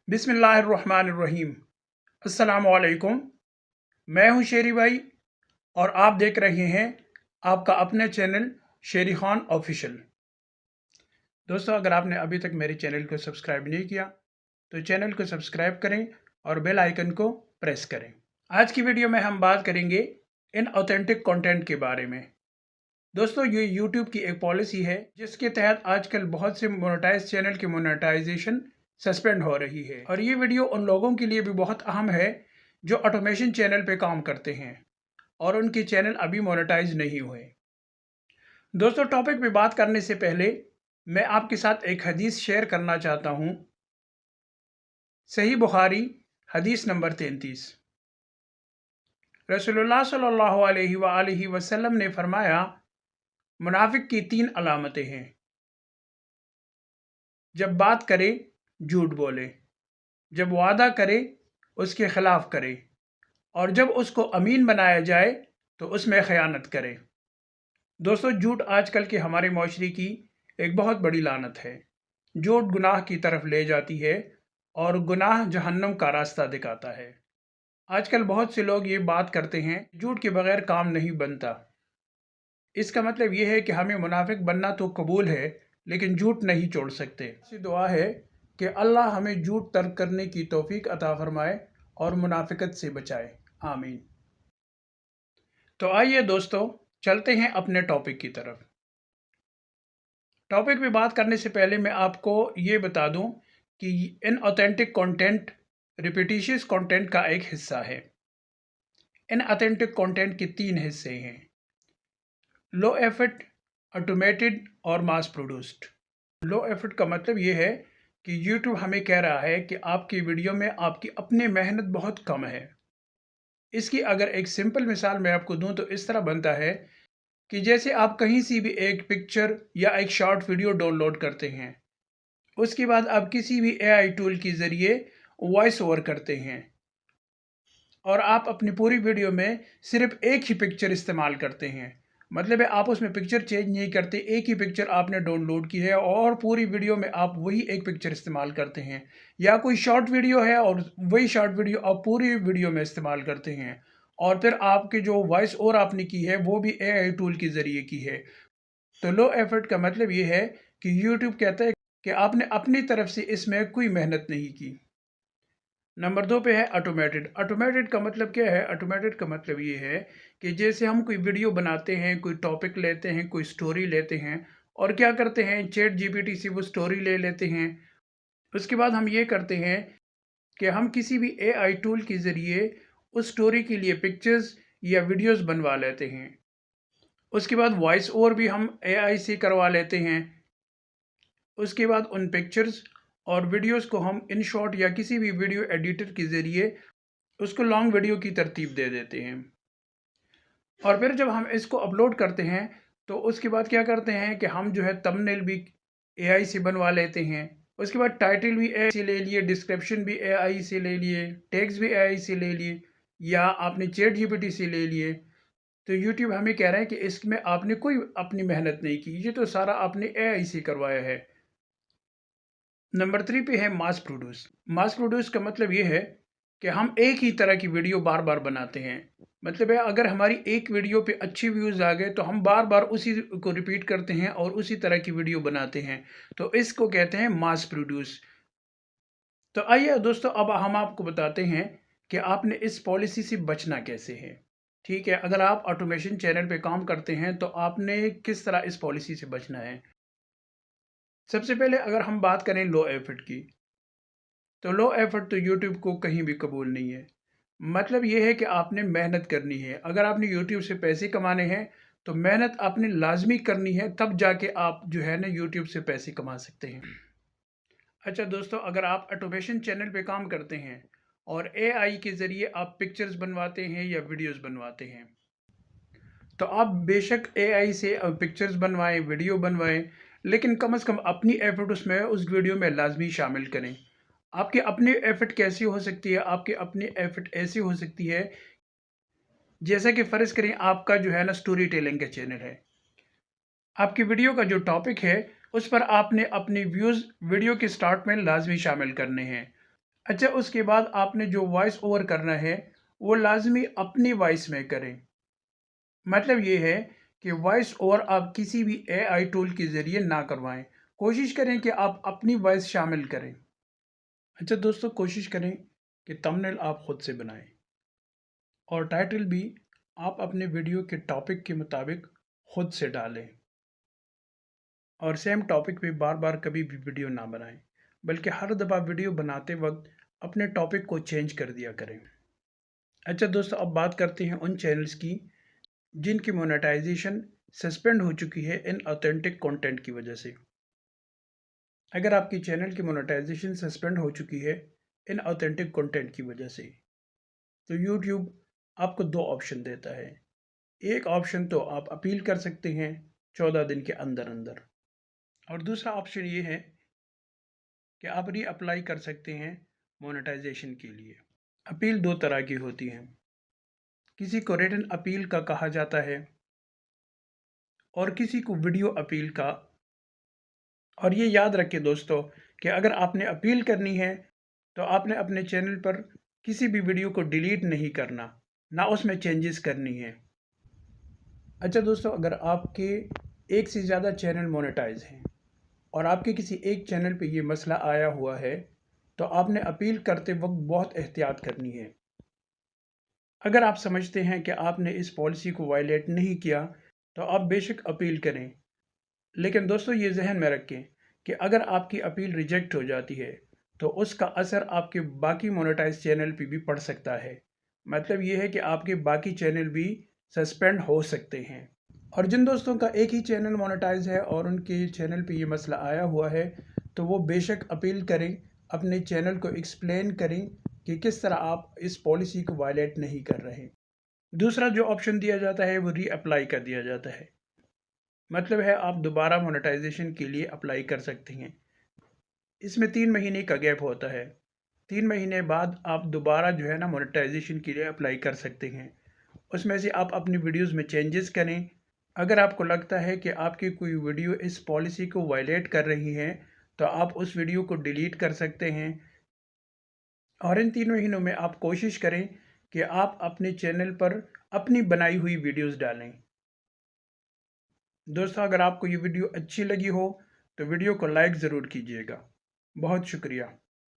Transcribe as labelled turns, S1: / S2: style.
S1: बिस्मिल्लाहिर्रहमानिर्रहीम। अस्सलाम वालेकुम। मैं हूं शेरी भाई और आप देख रहे हैं आपका अपने चैनल शेरी खान ऑफिशियल। दोस्तों, अगर आपने अभी तक मेरे चैनल को सब्सक्राइब नहीं किया तो चैनल को सब्सक्राइब करें और बेल आइकन को प्रेस करें। आज की वीडियो में हम बात करेंगे इन ऑथेंटिक कंटेंट के बारे में। दोस्तों, ये यूट्यूब की एक पॉलिसी है जिसके तहत आजकल बहुत से मोनेटाइज चैनल की मोनेटाइजेशन सस्पेंड हो रही है, और ये वीडियो उन लोगों के लिए भी बहुत अहम है जो ऑटोमेशन चैनल पे काम करते हैं और उनके चैनल अभी मोनेटाइज नहीं हुए। दोस्तों, टॉपिक पे बात करने से पहले मैं आपके साथ एक हदीस शेयर करना चाहता हूँ। सही बुखारी हदीस नंबर 33। रसूलुल्लाह सल्लल्लाहु अलैहि वसल्लम ने फरमाया, मुनाफिक की 3 अलामतें हैं। जब बात करे झूठ बोले, जब वादा करे उसके खिलाफ करे, और जब उसको अमीन बनाया जाए तो उसमें खयानत करे। दोस्तों, झूठ आजकल के हमारे माशरे की एक बहुत बड़ी लानत है। झूठ गुनाह की तरफ ले जाती है और गुनाह जहन्नम का रास्ता दिखाता है। आजकल बहुत से लोग ये बात करते हैं, झूठ के बगैर काम नहीं बनता। इसका मतलब ये है कि हमें मुनाफिक बनना तो कबूल है, लेकिन झूठ नहीं छोड़ सकते। ऐसी दुआ है कि अल्लाह हमें झूठ तर्क करने की तौफीक अता फरमाए और मुनाफिकत से बचाए। आमीन। तो आइए दोस्तों, चलते हैं अपने टॉपिक की तरफ। टॉपिक पे बात करने से पहले मैं आपको ये बता दूं कि इन ऑथेंटिक कंटेंट रिपीटिशियस कंटेंट का एक हिस्सा है। इन ऑथेंटिक कंटेंट के 3 हिस्से हैं: लो एफर्ट, ऑटोमेटेड और मास प्रोड्यूस्ड। लो एफर्ट का मतलब ये है कि YouTube हमें कह रहा है कि आपकी वीडियो में आपकी अपनी मेहनत बहुत कम है। इसकी अगर एक सिंपल मिसाल मैं आपको दूं तो इस तरह बनता है कि जैसे आप कहीं से भी एक पिक्चर या एक शॉर्ट वीडियो डाउनलोड करते हैं, उसके बाद आप किसी भी AI टूल के ज़रिए वॉइस ओवर करते हैं और आप अपनी पूरी वीडियो में सिर्फ एक ही पिक्चर इस्तेमाल करते हैं। मतलब है, आप उसमें पिक्चर चेंज नहीं करते, एक ही पिक्चर आपने डाउनलोड की है और पूरी वीडियो में आप वही एक पिक्चर इस्तेमाल करते हैं। या कोई शॉर्ट वीडियो है और वही शॉर्ट वीडियो आप पूरी वीडियो में इस्तेमाल करते हैं, और फिर आपकी जो वॉइस ओवर आपने की है वो भी AI टूल के ज़रिए की है। तो लो एफर्ट का मतलब ये है कि यूट्यूब कहता है कि आपने अपनी तरफ से इसमें कोई मेहनत नहीं की। नंबर 2 पे है ऑटोमेटेड। ऑटोमेटेड का मतलब क्या है? ऑटोमेटेड का मतलब ये है कि जैसे हम कोई वीडियो बनाते हैं, कोई टॉपिक लेते हैं, कोई स्टोरी लेते हैं, और क्या करते हैं, चैट जीपीटी से वो स्टोरी ले लेते हैं। उसके बाद हम ये करते हैं कि हम किसी भी AI टूल के ज़रिए उस स्टोरी के लिए पिक्चर्स या वीडियोस बनवा लेते हैं। उसके बाद वॉइस ओवर भी हम AI से करवा लेते हैं। उसके बाद उन पिक्चर्स और वीडियोस को हम इन शॉर्ट या किसी भी वीडियो एडिटर के ज़रिए उसको लॉन्ग वीडियो की तरतीब दे देते हैं। और फिर जब हम इसको अपलोड करते हैं तो उसके बाद क्या करते हैं कि हम जो है थंबनेल भी AI से बनवा लेते हैं। उसके बाद टाइटल भी AI से ले लिए, डिस्क्रिप्शन भी AI से ले लिए, टैग्स भी AI से ले लिए, या आपने चैट जीपीटी से ले लिए। तो यूट्यूब हमें कह रहा है कि इसमें आपने कोई अपनी मेहनत नहीं की, ये तो सारा आपने AI से करवाया है। नंबर 3 पे है मास प्रोड्यूस। मास प्रोड्यूस का मतलब ये है कि हम एक ही तरह की वीडियो बार बार बनाते हैं। मतलब है, अगर हमारी एक वीडियो पे अच्छी व्यूज़ आ गए तो हम बार बार उसी को रिपीट करते हैं और उसी तरह की वीडियो बनाते हैं। तो इसको कहते हैं मास प्रोड्यूस। तो आइए दोस्तों, अब हम आपको बताते हैं कि आपने इस पॉलिसी से बचना कैसे है। ठीक है, अगर आप ऑटोमेशन चैनल पे काम करते हैं तो आपने किस तरह इस पॉलिसी से बचना है। सबसे पहले अगर हम बात करें लो एफर्ट की, तो लो एफर्ट तो यूट्यूब को कहीं भी कबूल नहीं है। मतलब ये है कि आपने मेहनत करनी है। अगर आपने यूट्यूब से पैसे कमाने हैं तो मेहनत आपने लाजमी करनी है, तब जाके आप जो है ना यूट्यूब से पैसे कमा सकते हैं। अच्छा दोस्तों, अगर आप ऑटोमेशन चैनल पे काम करते हैं और AI के ज़रिए आप पिक्चर्स बनवाते हैं या वीडियोस बनवाते हैं, तो आप बेशक AI से पिक्चर्स बनवाएं, वीडियो बनवाएं, लेकिन कम से कम अपनी एफर्ट उसमें उस वीडियो में लाजमी शामिल करें। आपके अपने एफर्ट कैसी हो सकती है? आपके अपनी एफर्ट ऐसी हो सकती है जैसा कि फ़र्ज़ करें आपका जो है ना स्टोरी टेलिंग का चैनल है। आपकी वीडियो का जो टॉपिक है उस पर आपने अपनी व्यूज़ वीडियो के स्टार्ट में लाजमी शामिल करने हैं। अच्छा, उसके बाद आपने जो वॉइस ओवर करना है वो लाजमी अपनी वॉइस में करें। मतलब ये है कि वॉइस ओवर आप किसी भी एआई टूल के ज़रिए ना करवाएं। कोशिश करें कि आप अपनी वॉइस शामिल करें। अच्छा दोस्तों, कोशिश करें कि थंबनेल आप खुद से बनाएं और टाइटल भी आप अपने वीडियो के टॉपिक के मुताबिक खुद से डालें। और सेम टॉपिक पे बार बार कभी भी वीडियो ना बनाएं, बल्कि हर दफ़ा वीडियो बनाते वक्त अपने टॉपिक को चेंज कर दिया करें। अच्छा दोस्तों, अब बात करते हैं उन चैनल्स की जिनकी मोनेटाइजेशन सस्पेंड हो चुकी है इन ऑथेंटिक कंटेंट की वजह से। अगर आपकी चैनल की मोनेटाइजेशन सस्पेंड हो चुकी है इन ऑथेंटिक कंटेंट की वजह से, तो यूट्यूब आपको दो ऑप्शन देता है। एक ऑप्शन तो आप अपील कर सकते हैं 14 दिन के अंदर अंदर, और दूसरा ऑप्शन ये है कि आप री अप्लाई कर सकते हैं मोनेटाइजेशन के लिए। अपील दो तरह की होती हैं, किसी को रिटन अपील का कहा जाता है और किसी को वीडियो अपील का। और ये याद रखें दोस्तों कि अगर आपने अपील करनी है तो आपने अपने चैनल पर किसी भी वीडियो को डिलीट नहीं करना, ना उसमें चेंजेस करनी है। अच्छा दोस्तों, अगर आपके एक से ज़्यादा चैनल मोनेटाइज हैं और आपके किसी एक चैनल पे ये मसला आया हुआ है, तो आपने अपील करते वक्त बहुत एहतियात करनी है। अगर आप समझते हैं कि आपने इस पॉलिसी को वायलेट नहीं किया तो आप बेशक अपील करें, लेकिन दोस्तों ये जहन में रखें कि अगर आपकी अपील रिजेक्ट हो जाती है तो उसका असर आपके बाकी मोनेटाइज चैनल पे भी पड़ सकता है। मतलब ये है कि आपके बाकी चैनल भी सस्पेंड हो सकते हैं। और जिन दोस्तों का एक ही चैनल मोनेटाइज है और उनके चैनल पे ये मसला आया हुआ है, तो वो बेशक अपील करें, अपने चैनल को एक्सप्लेन करें कि किस तरह आप इस पॉलिसी को वायलेट नहीं कर रहे। दूसरा जो ऑप्शन दिया जाता है वो री अप्लाई कर दिया जाता है। मतलब है आप दोबारा मोनेटाइजेशन के लिए अप्लाई कर सकते हैं। इसमें 3 महीने का गैप होता है। 3 महीने बाद आप दोबारा जो है ना मोनेटाइजेशन के लिए अप्लाई कर सकते हैं। उसमें से आप अपनी वीडियोस में चेंजेस करें। अगर आपको लगता है कि आपकी कोई वीडियो इस पॉलिसी को वायलेट कर रही है तो आप उस वीडियो को डिलीट कर सकते हैं। और इन 3 महीनों में आप कोशिश करें कि आप अपने चैनल पर अपनी बनाई हुई वीडियोस डालें। दोस्तों, अगर आपको ये वीडियो अच्छी लगी हो तो वीडियो को लाइक ज़रूर कीजिएगा। बहुत शुक्रिया।